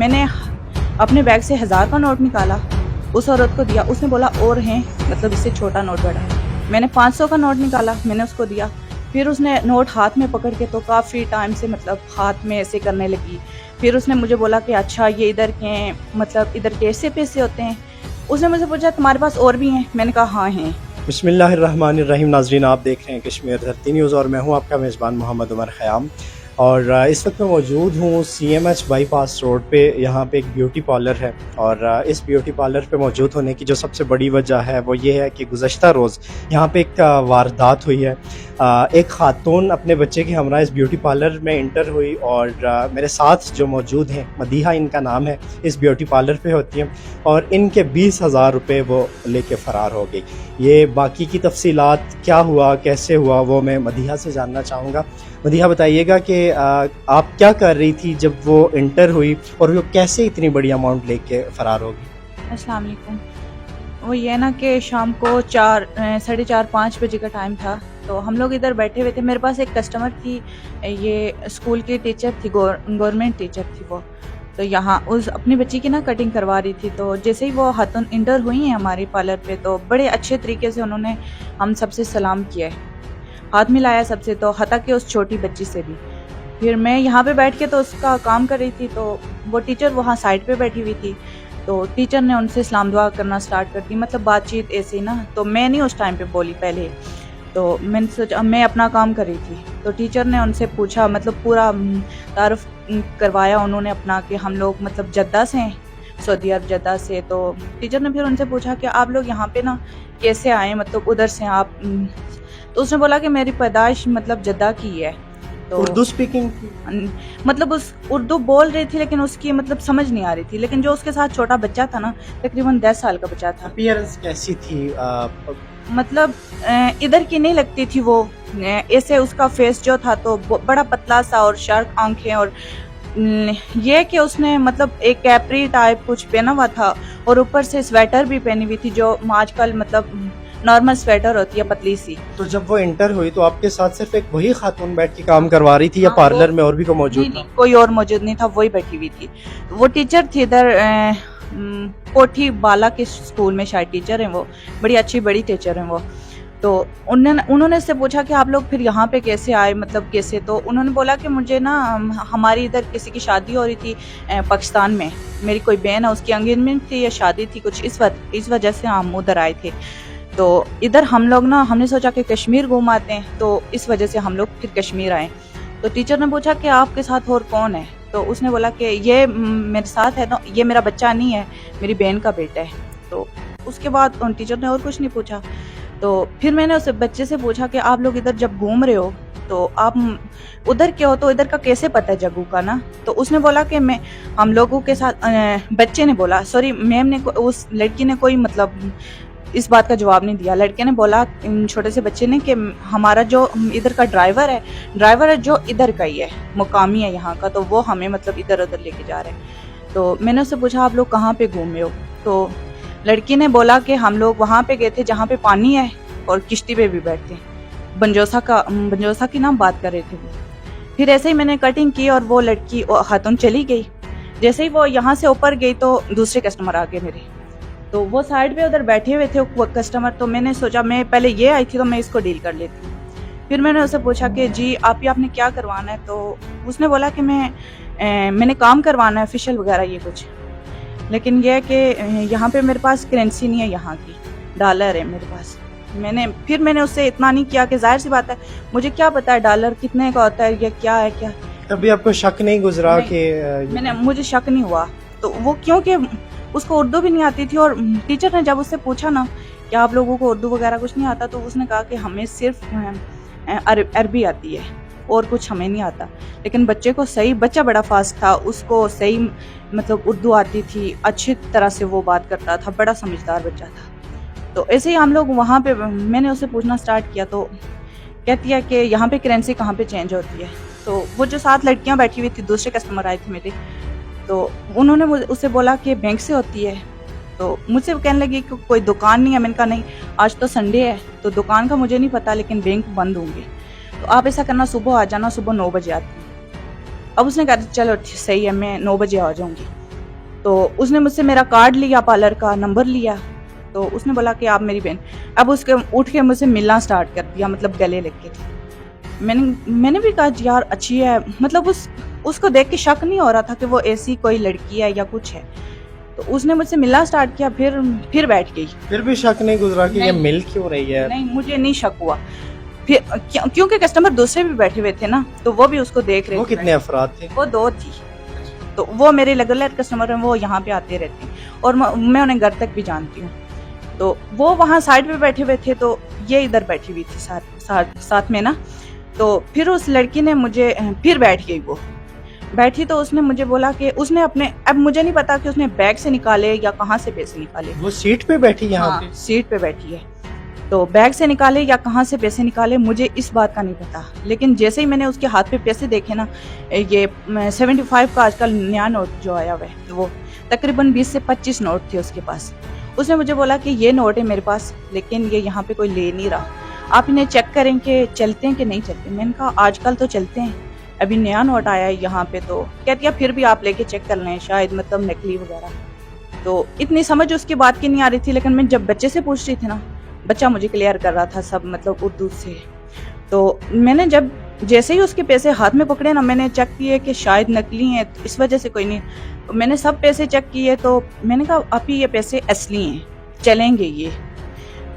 मैंने अपने बैग से 1000 का नोट निकाला, उस औरत को दिया। उसने बोला और हैं, मतलब इससे छोटा नोट बड़ा है। मैंने 500 का नोट निकाला, मैंने उसको दिया। फिर उसने नोट हाथ में पकड़ के तो काफ़ी टाइम से मतलब हाथ में ऐसे करने लगी। फिर उसने मुझे बोला कि अच्छा ये इधर के हैं, मतलब इधर के ऐसे पैसे होते हैं। उसने मुझसे पूछा तुम्हारे पास और भी हैं? मैंने कहा हाँ हैं। बिस्मिल्लाहिर्रहमानिर्रहीम। नाजरीन, आप देख रहे हैं कश्मीर धरती न्यूज़ और मैं हूं आपका मेज़बान मोहम्मद उमर ख़याम। और इस वक्त मैं मौजूद हूं CMH बाईपास रोड पे। यहाँ पे एक ब्यूटी पार्लर है और इस ब्यूटी पार्लर पे मौजूद होने की जो सबसे बड़ी वजह है वो ये है कि गुज़श्ता रोज़ यहाँ पे एक वारदात हुई है। एक ख़ातून अपने बच्चे के हमरा इस ब्यूटी पार्लर में इंटर हुई और मेरे साथ जो मौजूद हैं, मदीहा इनका नाम है, इस ब्यूटी पार्लर पे होती हैं और इनके 20,000 रुपये वो लेके फ़रार हो गई। ये बाकी की तफसीलात क्या हुआ, कैसे हुआ, वो मैं मदीहा से जानना चाहूँगा। मदीहा, बताइएगा कि आप क्या कर रही थी जब वो इंटर हुई और वो कैसे इतनी बड़ी अमाउंट लेके फ़रार हो गई? अस्सलाम वालेकुम। वो ये ना कि शाम को 4 साढ़े 4-5 बजे का टाइम था, तो हम लोग इधर बैठे हुए थे। मेरे पास एक कस्टमर थी, ये स्कूल की टीचर थी, गवर्नमेंट टीचर थी वो। तो यहाँ उस अपनी बच्ची की ना कटिंग करवा रही थी। तो जैसे ही वो हाथों इंटर हुई हैं हमारी पार्लर पे, तो बड़े अच्छे तरीके से उन्होंने हम सबसे सलाम किया है, हाथ मिलाया सबसे, तो हता कि उस छोटी बच्ची से भी। फिर मैं यहाँ पे बैठ के तो उसका काम कर रही थी, तो वो टीचर वहाँ साइड पे बैठी हुई थी। तो टीचर ने उनसे सलाम दुआ करना स्टार्ट कर दी, मतलब बातचीत ऐसे ही ना। तो मैं नहीं उस टाइम पे बोली पहले, तो मैंने सोचा मैं अपना काम कर रही थी। तो टीचर ने उनसे पूछा, मतलब पूरा तारुफ करवाया उन्होंने अपना, कि हम लोग मतलब जद्दा से हैं, सऊदी अरब जद्दा से। तो टीचर ने फिर उनसे पूछा कि आप लोग यहाँ पे ना कैसे आए, मतलब उधर से आप। तो उसने बोला कि मेरी पैदाइश मतलब जद्दा की है। तो उर्दू स्पीकिंग? मतलब उस उर्दू बोल रही थी लेकिन उसकी मतलब समझ नहीं आ रही थी। लेकिन जो उसके साथ छोटा बच्चा था ना, तकरीबन 10 साल का बच्चा था। अपीयरेंस कैसी थी? मतलब इधर की नहीं लगती थी वो, ऐसे उसका फेस जो था तो बड़ा पतला सा और शार्प आंखें, और ये कि उसने मतलब एक कैपरी टाइप कुछ पहना हुआ था और ऊपर से स्वेटर भी पहनी हुई थी, जो आजकल मतलब नॉर्मल स्वेटर होती है पतली सी। तो जब वो इंटर हुई तो आपके साथ सिर्फ एक वही खातून बैठ के काम करवा रही थी या हाँ, पार्लर में और भी कोई मौजूद नहीं, था? कोई और मौजूद नहीं था, वही बैठी हुई थी। वो टीचर थी इधर कोठी बाला के स्कूल में शायद टीचर हैं वो, बड़ी अच्छी बड़ी टीचर हैं वो। तो उन्होंने उससे पूछा कि आप लोग फिर यहाँ पे कैसे आए, मतलब कैसे? तो उन्होंने बोला कि मुझे ना हमारी इधर किसी की शादी हो रही थी पाकिस्तान में, मेरी कोई बहन है, उसकी एंगेजमेंट थी या शादी थी कुछ, इस वजह से हम उधर आए थे। तो इधर हम लोग ना, हमने सोचा कि कश्मीर घूम आते हैं, तो इस वजह से हम लोग फिर कश्मीर आए। तो टीचर ने पूछा कि आपके साथ और कौन है? तो उसने बोला कि ये मेरे साथ है, तो ये मेरा बच्चा नहीं है, मेरी बहन का बेटा है। तो उसके बाद टीचर ने और कुछ नहीं पूछा। तो फिर मैंने उस बच्चे से पूछा कि आप लोग इधर जब घूम रहे हो तो आप उधर के हो, तो इधर का कैसे पता है जगह का ना? तो उसने बोला कि मैं हम लोगों के साथ, बच्चे ने बोला, सॉरी मैम ने, उस लड़की ने कोई मतलब इस बात का जवाब नहीं दिया। लड़के ने बोला छोटे से बच्चे ने कि हमारा जो इधर का ड्राइवर है जो इधर का ही है, मुकामी है यहाँ का, तो वो हमें मतलब इधर उधर लेके जा रहे हैं। तो मैंने उससे पूछा आप लोग कहाँ पे घूमे हो? तो लड़की ने बोला कि हम लोग वहाँ पे गए थे जहाँ पे पानी है और किश्ती पे भी बैठते हैं। बंजोसा की नाम बात कर रहे थे वो। फिर ऐसे ही मैंने कटिंग की और वो लड़की खातून चली गई। जैसे ही वो यहाँ से ऊपर गई तो दूसरे कस्टमर आ गए मेरे, तो वो साइड पे उधर बैठे हुए थे वो कस्टमर। तो मैंने सोचा मैं पहले ये आई थी तो मैं इसको डील कर लेती हूँ। फिर मैंने उससे पूछा कि जी आपने क्या करवाना है? तो उसने बोला कि मैंने काम करवाना है, फेशियल वगैरह ये कुछ। लेकिन यह है कि यहाँ पे मेरे पास करेंसी नहीं है, यहाँ की डॉलर है मेरे पास। मैंने उससे इतना नहीं किया कि जाहिर सी बात है मुझे क्या पता है डॉलर कितने का होता है या क्या है क्या। तभी आपको शक नहीं गुजरा कि मुझे शक नहीं हुआ। तो वो क्योंकि उसको उर्दू भी नहीं आती थी, और टीचर ने जब उससे पूछा ना कि आप लोगों को उर्दू वगैरह कुछ नहीं आता, तो उसने कहा कि हमें सिर्फ अरबी आती है और कुछ हमें नहीं आता। लेकिन बच्चे को सही, बच्चा बड़ा फास्ट था, उसको सही मतलब उर्दू आती थी, अच्छी तरह से वो बात करता था, बड़ा समझदार बच्चा था। तो ऐसे ही हम लोग वहाँ पे, मैंने उससे पूछना स्टार्ट किया तो कहती है कि यहाँ पे करेंसी कहाँ पे चेंज होती है? तो वो जो 7 लड़कियाँ बैठी हुई थी, दूसरे कस्टमर आए थे मेरे, तो उन्होंने उससे बोला कि बैंक से होती है। तो मुझसे कहने लगी कि कोई दुकान नहीं है। मैंने कहा नहीं, आज तो संडे है तो दुकान का मुझे नहीं पता, लेकिन बैंक बंद होंगे, तो आप ऐसा करना सुबह आ जाना, सुबह 9 बजे आती हूँ। अब उसने कहा चलो सही है, मैं 9 बजे आ जाऊँगी। तो उसने मुझसे मेरा कार्ड लिया, पार्लर का नंबर लिया, तो उसने बोला कि आप मेरी बहन। अब उसके उठ के मुझसे मिलना स्टार्ट कर दिया, मतलब गले लग के थे। मैंने भी कहा यार अच्छी है, मतलब उसको देख के शक नहीं हो रहा था कि वो ऐसी कोई लड़की है या कुछ है। तो उसने मुझसे मिलना स्टार्ट किया, फिर बैठ गई। फिर भी शक नहीं गुजरा कि ये नहीं। मिल क्यों रही है? नहीं, मुझे नहीं शक हुआ। फिर क्योंकि कस्टमर दूसरे भी बैठे हुए थे ना, तो वो भी उसको देख रहे थे। वो कितने अफराद थे? वो 2 थी। तो वो मेरे रेगुलर कस्टमर हैं, वो यहाँ पे आते रहते हैं और मैं उन्हें घर तक भी जानती हूँ। तो वो वहाँ साइड पे बैठे हुए थे, तो ये इधर बैठी हुई थी साथ में ना। तो फिर उस लड़की ने मुझे फिर बैठ गई, वो बैठी तो उसने मुझे बोला कि उसने अपने, अब मुझे नहीं पता कि उसने बैग से निकाले या कहाँ से पैसे निकाले। वो सीट पे बैठी यहाँ हाँ, पे? सीट पे बैठी है, तो बैग से निकाले या कहाँ से पैसे निकाले मुझे इस बात का नहीं पता। लेकिन जैसे ही मैंने उसके हाथ पे पैसे देखे ना, ये 75 का आजकल नया नोट जो आया हुआ है, तो वो तकरीबन 20 से 25 नोट थे उसके पास। उसने मुझे बोला कि ये नोट है मेरे पास, लेकिन ये यहाँ पे कोई ले नहीं रहा, आप इन्हें चेक करें कि चलते हैं कि नहीं चलते। मैंने कहा आजकल तो चलते हैं, अभी नया नोट आया है यहाँ पे। तो कहती है फिर भी आप लेके चेक कर लें, शायद मतलब नकली वगैरह। तो इतनी समझ उसकी बात की नहीं आ रही थी, लेकिन मैं जब बच्चे से पूछ रही थी ना, बच्चा मुझे क्लियर कर रहा था सब, मतलब उर्दू से। तो मैंने जब जैसे ही उसके पैसे हाथ में पकड़े ना, मैंने चेक किए कि शायद नकली हैं, तो इस वजह से कोई नहीं। तो मैंने सब पैसे चेक किए, तो मैंने कहा अभी ये पैसे असली हैं, चलेंगे ये।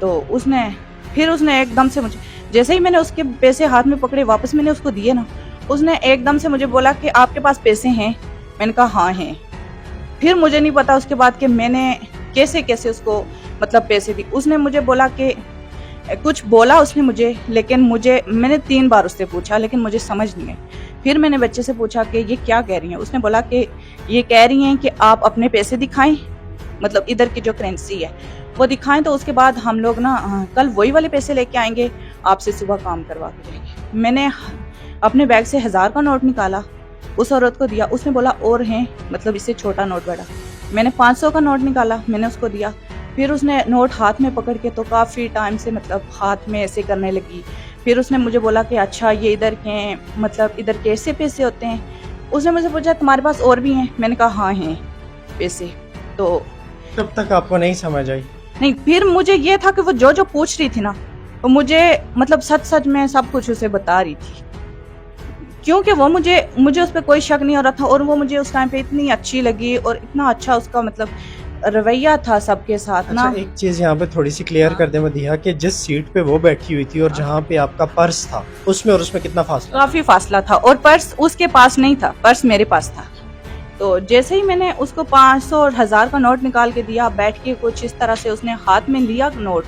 तो उसने एकदम से मुझे, जैसे ही मैंने उसके पैसे हाथ में पकड़े वापस मैंने उसको दिए ना, उसने एकदम से मुझे बोला कि आपके पास पैसे हैं? मैंने कहा हाँ हैं। फिर मुझे नहीं पता उसके बाद कि मैंने कैसे कैसे उसको मतलब पैसे दी। उसने मुझे बोला कि कुछ बोला उसने मुझे, लेकिन मैंने 3 बार उससे पूछा, लेकिन मुझे समझ नहीं आई। फिर मैंने बच्चे से पूछा कि ये क्या कह रही हैं। उसने बोला कि ये कह रही हैं कि आप अपने पैसे दिखाएं, मतलब इधर की जो करेंसी है वो दिखाएं, तो उसके बाद हम लोग ना कल वही वाले पैसे लेके आएंगे, आपसे सुबह काम करवा के जाएंगे। मैंने अपने बैग से 1000 का नोट निकाला, उस औरत को दिया। उसने बोला और हैं, मतलब इससे छोटा नोट बड़ा। मैंने 500 का नोट निकाला, मैंने उसको दिया। फिर उसने नोट हाथ में पकड़ के तो काफ़ी टाइम से मतलब हाथ में ऐसे करने लगी। फिर उसने मुझे बोला कि अच्छा ये इधर के हैं, मतलब इधर कैसे पैसे होते हैं। उसने मुझे पूछा तुम्हारे पास और भी हैं? मैंने कहा हाँ हैं पैसे। तो तब तक आपको नहीं समझ आई? नहीं, फिर मुझे ये था कि वो जो पूछ रही थी ना, वो मुझे मतलब सच में सब कुछ उसे बता रही थी, क्योंकि वो मुझे उस पर कोई शक नहीं हो रहा था। और वो मुझे उस टाइम पे इतनी अच्छी लगी और इतना अच्छा उसका मतलब रवैया था सबके साथ ना। अच्छा, एक चीज यहाँ पे थोड़ी सी क्लियर कर दे मदीहा, कि जिस सीट पे वो बैठी हुई थी और जहाँ पे आपका पर्स था, उसमें और उसमें कितना फासला? काफी फासला था, और पर्स उसके पास नहीं था, पर्स मेरे पास था। तो जैसे ही मैंने उसको 500 और 1000 का नोट निकाल के दिया, बैठ के कुछ इस तरह से उसने हाथ में लिया नोट,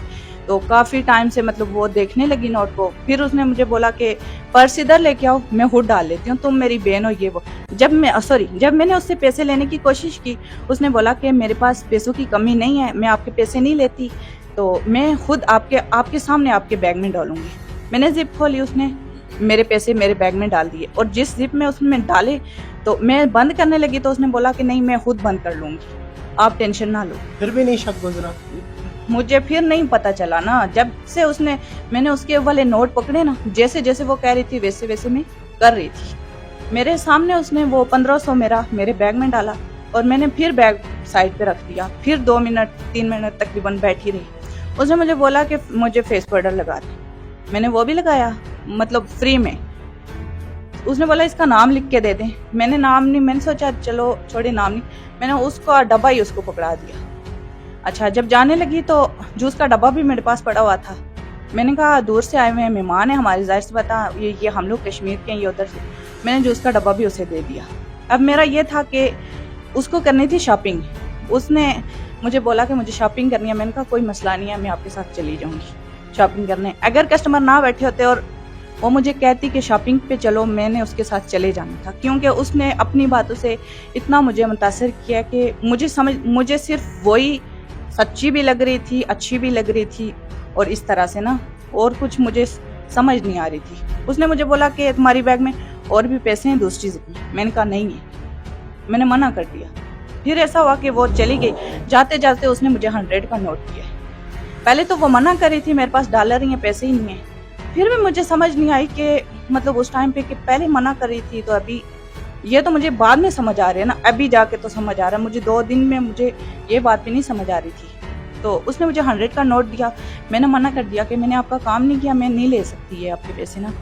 तो काफी टाइम से मतलब वो देखने लगी नोट को। फिर उसने मुझे बोला कि पर्स इधर लेके आओ, मैं हुड डाल लेती हूँ, तुम मेरी बहन हो ये वो। जब मैंने उससे पैसे लेने की कोशिश की, उसने बोला कि मेरे पास पैसों की कमी नहीं है, मैं आपके पैसे नहीं लेती, तो मैं खुद आपके सामने आपके बैग में डालूंगी। मैंने जिप खोली, उसने मेरे पैसे मेरे बैग में डाल दिए, और जिस जिप में उसने डाले तो मैं बंद करने लगी, तो उसने बोला कि नहीं मैं खुद बंद कर लूंगी, आप टेंशन ना लो। फिर भी नहीं शक गुजरा? मुझे फिर नहीं पता चला ना, जब से मैंने उसके वाले नोट पकड़े ना, जैसे जैसे वो कह रही थी वैसे वैसे मैं कर रही थी। मेरे सामने उसने वो 1500 मेरे बैग में डाला, और मैंने फिर बैग साइड पे रख दिया। फिर 3 मिनट तकरीबन बैठी रही। उसने मुझे बोला कि मुझे फेस पाउडर लगा दे, मैंने वो भी लगाया, मतलब फ्री में। उसने बोला इसका नाम लिख के दे दें, मैंने नाम नहीं, मैंने सोचा चलो छोड़े नाम नहीं, मैंने उसका डब्बा ही उसको पकड़ा दिया। अच्छा, जब जाने लगी तो जूस का डब्बा भी मेरे पास पड़ा हुआ था। मैंने कहा दूर से आए हुए हैं, मेहमान है हमारे, जाहिर से बता ये हम लोग कश्मीर के हैं, ये उधर से। मैंने जूस का डब्बा भी उसे दे दिया। अब मेरा ये था कि उसको करनी थी शॉपिंग। उसने मुझे बोला कि मुझे शॉपिंग करनी है। मैंने कहा कोई मसला नहीं है, मैं आपके साथ चली जाऊंगी शॉपिंग करने। अगर कस्टमर ना बैठे होते और वो मुझे कहती कि शॉपिंग पे चलो, मैंने उसके साथ चले जाना था, क्योंकि उसने अपनी बातों से इतना मुझे मुतासर किया कि मुझे सिर्फ वही सच्ची भी लग रही थी, अच्छी भी लग रही थी, और इस तरह से ना और कुछ मुझे समझ नहीं आ रही थी। उसने मुझे बोला कि तुम्हारी बैग में और भी पैसे हैं दूसरी जिप में। मैंने कहा नहीं है, मैंने मना कर दिया। फिर ऐसा हुआ कि वो चली गई, जाते जाते उसने मुझे 100 का नोट दिया। पहले तो वो मना कर रही थी, मेरे पास डॉलर ही है, पैसे ही नहीं है। फिर भी मुझे समझ नहीं आई कि मतलब उस टाइम पे कि पहले मना कर रही थी तो अभी ये तो मुझे बाद में समझ आ रही है ना, अभी जाके तो समझ आ रहा है। मुझे 2 दिन में मुझे ये बात भी नहीं समझ आ रही थी। तो उसने मुझे 100 का नोट दिया, मैंने मना कर दिया कि मैंने आपका काम नहीं किया, मैं नहीं ले सकती है आपके पैसे ना।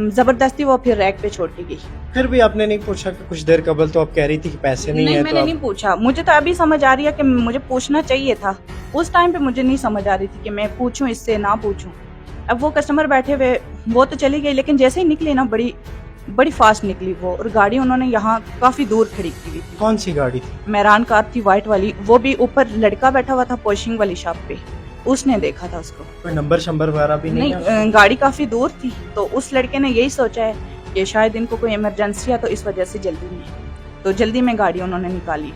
ज़बरदस्ती वो फिर रैक पे छोड़ के गई। फिर भी आपने नहीं पूछा कि कुछ देर कबल तो आप कह रही थी कि पैसे नहीं है, मैंने तो नहीं पूछा। मुझे तो अभी समझ आ रही है कि मुझे पूछना चाहिए था। उस टाइम पे मुझे नहीं समझ आ रही थी कि मैं पूछूं इससे ना पूछूं। अब वो कस्टमर बैठे हुए, वो तो चली गई, लेकिन जैसे ही निकली ना बड़ी फास्ट निकली वो, और गाड़ी उन्होंने यहाँ काफी दूर खड़ी की हुई थी। कौन सी गाड़ी थी? मेहरान कार थी वाइट वाली, वो भी ऊपर लड़का बैठा हुआ था पॉशिंग वाली शॉप पे, उसने देखा था उसको। कोई नंबर शंबर वगैरह भी नहीं है? नहीं, गाड़ी काफी दूर थी, तो उस लड़के ने यही सोचा है कि शायद इनको कोई इमरजेंसी है, तो इस वजह से जल्दी में, तो जल्दी में गाड़ी उन्होंने निकाली।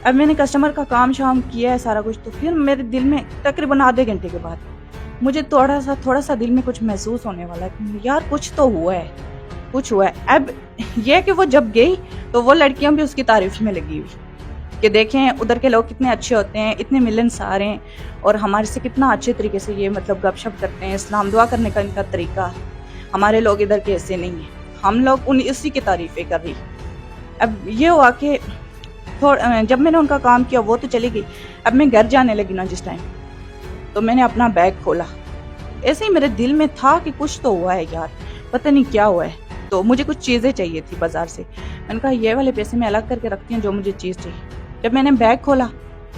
अब मैंने कस्टमर का काम शाम किया है सारा कुछ, तो फिर मेरे दिल में तकरीबन आधे घंटे के बाद मुझे थोड़ा सा दिल में कुछ महसूस होने वाला कि यार कुछ तो हुआ है, कुछ हुआ है। अब यह कि वो जब गई तो वो लड़कियां भी उसकी तारीफ में लगी हुई कि देखें उधर के लोग कितने अच्छे होते हैं, इतने मिलनसार हैं, और हमारे से कितना अच्छे तरीके से ये मतलब गपशप करते हैं, इस्लाम दुआ करने का इनका तरीका, हमारे लोग इधर के ऐसे नहीं है। हम लोग इसी की तारीफें कर रही। अब ये हुआ कि जब मैंने उनका काम किया वो तो चली गई। अब मैं घर जाने लगी ना जिस टाइम, तो मैंने अपना बैग खोला। ऐसे ही मेरे दिल में था कि कुछ तो हुआ है यार, पता नहीं क्या हुआ है। तो मुझे कुछ चीज़ें चाहिए थी बाजार से, मैंने कहा ये वाले पैसे मैं अलग करके रखती हूँ जो मुझे चीज़ चाहिए। जब मैंने बैग खोला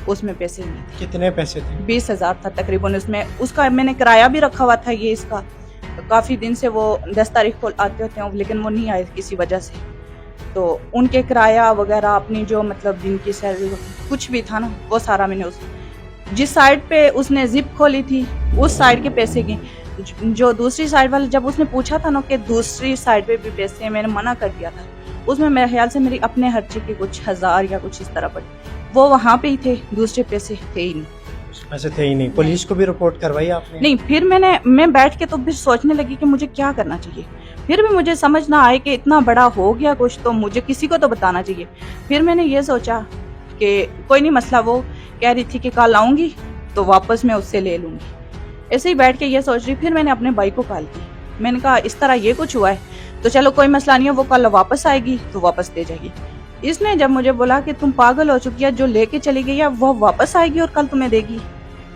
उसमें पैसे नहीं थे। कितने पैसे थे? 20,000 था तकरीबन उसमें। उसका मैंने किराया भी रखा हुआ था, ये इसका काफ़ी दिन से वो 10 तारीख को आते होते हैं, लेकिन वो नहीं आए किसी वजह से। तो उनके किराया वगैरह, अपनी जो मतलब दिन की सैलरी कुछ भी था ना, वो सारा मैंने जिस साइड पे उसने जिप खोली थी उस साइड के पैसे के, जो दूसरी साइड वाले, जब उसने पूछा था ना कि दूसरी साइड पे भी पैसे, मैंने मना कर दिया था। उसमें मेरे ख्याल से मेरी अपने खर्चे के कुछ 1000 या कुछ इस तरह पड़े, वो वहाँ पे ही थे, दूसरे पैसे थे ही नहीं। पैसे थे ही नहीं। पुलिस को भी रिपोर्ट करवाई आपने? नहीं, फिर मैं बैठ के तो फिर सोचने लगी कि मुझे क्या करना चाहिए। फिर भी मुझे समझ ना आए कि इतना बड़ा हो गया कुछ, तो मुझे किसी को तो बताना चाहिए। फिर मैंने ये सोचा कि कोई नहीं मसला, वो कह रही थी कि कल आऊंगी तो वापस मैं उससे ले लूंगी। ऐसे ही बैठ के ये सोच रही, फिर मैंने अपने भाई को कॉल की। मैंने कहा इस तरह ये कुछ हुआ है, तो चलो कोई मसला नहीं है, वो कल वापस आएगी तो वापस दे जाएगी। इसने जब मुझे बोला कि तुम पागल हो चुकी है, जो लेके चली गई है वो वापस आएगी और कल तुम्हें देगी,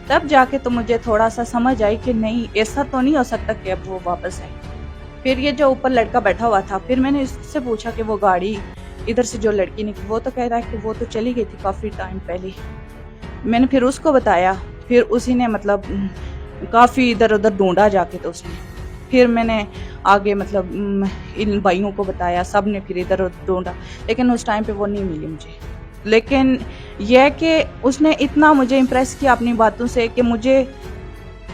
तब जाके तो मुझे थोड़ा सा समझ आई कि नहीं, ऐसा तो नहीं हो सकता कि अब वो वापस आए। फिर ये जो ऊपर लड़का बैठा हुआ था, फिर मैंने इससे पूछा कि वो गाड़ी इधर से जो लड़की निकली, वो तो कह रहा है कि वो तो चली गई थी काफ़ी टाइम पहले। मैंने फिर उसको बताया, फिर उसी ने मतलब काफ़ी इधर उधर ढूंढा जाके, तो उसने फिर मैंने आगे मतलब इन भाइयों को बताया, सब ने फिर इधर उधर ढूंढा, लेकिन उस टाइम पे वो नहीं मिली मुझे। लेकिन यह कि उसने इतना मुझे इम्प्रेस किया अपनी बातों से कि मुझे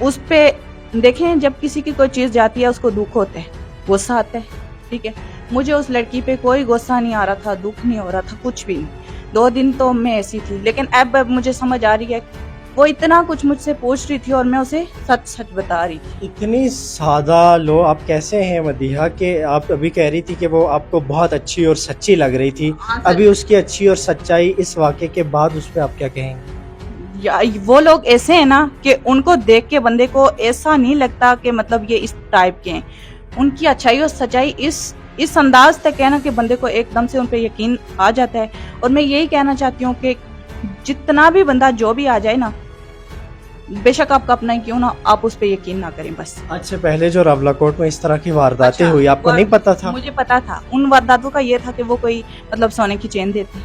उस पे, देखें जब किसी की कोई चीज़ जाती है उसको दुख होता है, गुस्सा आता है, ठीक है, मुझे उस लड़की पे कोई गुस्सा नहीं आ रहा था, दुख नहीं हो रहा था, कुछ भी नहीं। 2 दिन तो मैं ऐसी थी, लेकिन अब मुझे समझ आ रही है वो इतना कुछ मुझसे पूछ रही थी और मैं उसे सच सच बता रही थी। इतनी सादा लो आप कैसे हैं मदीहा, कि आप अभी कह रही थी कि वो आपको बहुत अच्छी और सच्ची लग रही थी, अभी उसकी अच्छी और सच्चाई इस वाक़े के बाद उस पर आप क्या कहेंगे? या वो लोग ऐसे हैं ना कि उनको देख के बंदे को ऐसा नहीं लगता कि मतलब ये इस टाइप के हैं। उनकी अच्छाई और सच्चाई इस अंदाज तक है ना कि बंदे को एकदम से उन पे यकीन आ जाता है। और मैं यही कहना चाहती हूँ कि जितना भी बंदा जो भी आ जाए ना, बेशक आपका अपना ही क्यों ना, आप उस पे यकीन ना करें बस। आज से पहले जो रावलाकोट में इस तरह की वारदातें अच्छा, हुई, आपको नहीं पता था? मुझे पता था। उन वारदातों का ये था कि वो कोई मतलब सोने की चेन देते।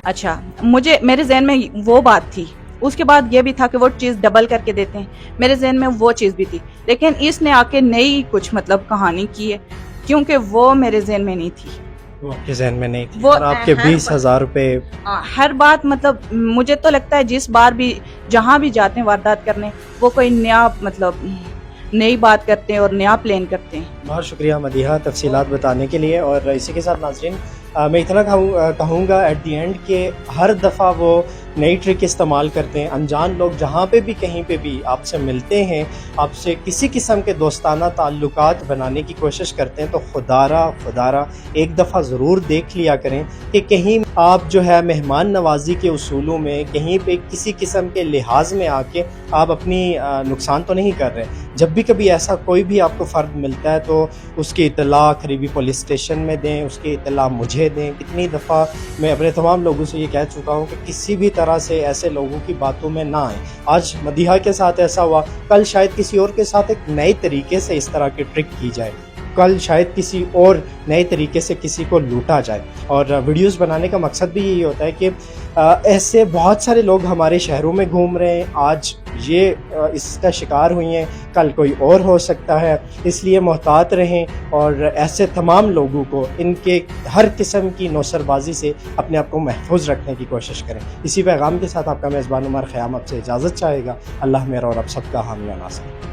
अच्छा, मेरे जहन में वो बात थी। उसके बाद ये भी था कि वो चीज़ डबल करके देते हैं, मेरे जहन में वो चीज़ भी थी। लेकिन इसने आके नई कुछ मतलब कहानी की है, क्योंकि वो मेरे जहन में नहीं थी, वो आपके जहन में नहीं थी। वो और आपके 20,000 रुपए, हर बात मतलब मुझे तो लगता है जिस बार भी जहाँ भी जाते हैं वारदात करने, वो कोई नया मतलब नई बात करते हैं और नया प्लान करते हैं। बहुत शुक्रिया मदीहा तफसीलात बताने के लिए। और इसी के साथ नाज़रीन मैं इतना कहूँगा एट दी एंड कि हर दफ़ा वो नई ट्रिक इस्तेमाल करते हैं। अनजान लोग जहाँ पे भी कहीं पे भी आपसे मिलते हैं, आपसे किसी किस्म के दोस्ताना ताल्लुकात बनाने की कोशिश करते हैं, तो खुदारा एक दफ़ा ज़रूर देख लिया करें कि कहीं आप जो है मेहमान नवाजी के उसूलों में कहीं पे किसी किस्म के लिहाज में आके आप अपनी नुकसान तो नहीं कर रहे। जब भी कभी ऐसा कोई भी आपको फ़र्द मिलता है तो उसकी इत्तला करीबी पुलिस स्टेशन में दें, उसकी इत्तला मुझे दें। कितनी दफ़ा मैं अपने तमाम लोगों से ये कह चुका हूँ कि किसी भी तरह से ऐसे लोगों की बातों में ना आए। आज मदीहा के साथ ऐसा हुआ, कल शायद किसी और के साथ एक नए तरीके से इस तरह की ट्रिक की जाए, कल शायद किसी और नए तरीके से किसी को लूटा जाए। और वीडियोस बनाने का मकसद भी यही होता है कि ऐसे बहुत सारे लोग हमारे शहरों में घूम रहे हैं, आज ये इसका शिकार हुई हैं, कल कोई और हो सकता है। इसलिए मोहतात रहें और ऐसे तमाम लोगों को इनके हर किस्म की नौसरबाजी से अपने आप को महफूज रखने की कोशिश करें। इसी पैगाम के साथ आपका मेज़बान उमर ख़याम आपसे इजाज़त चाहेगा। अल्लाह मेरा और आप सबका हामी और नासिर।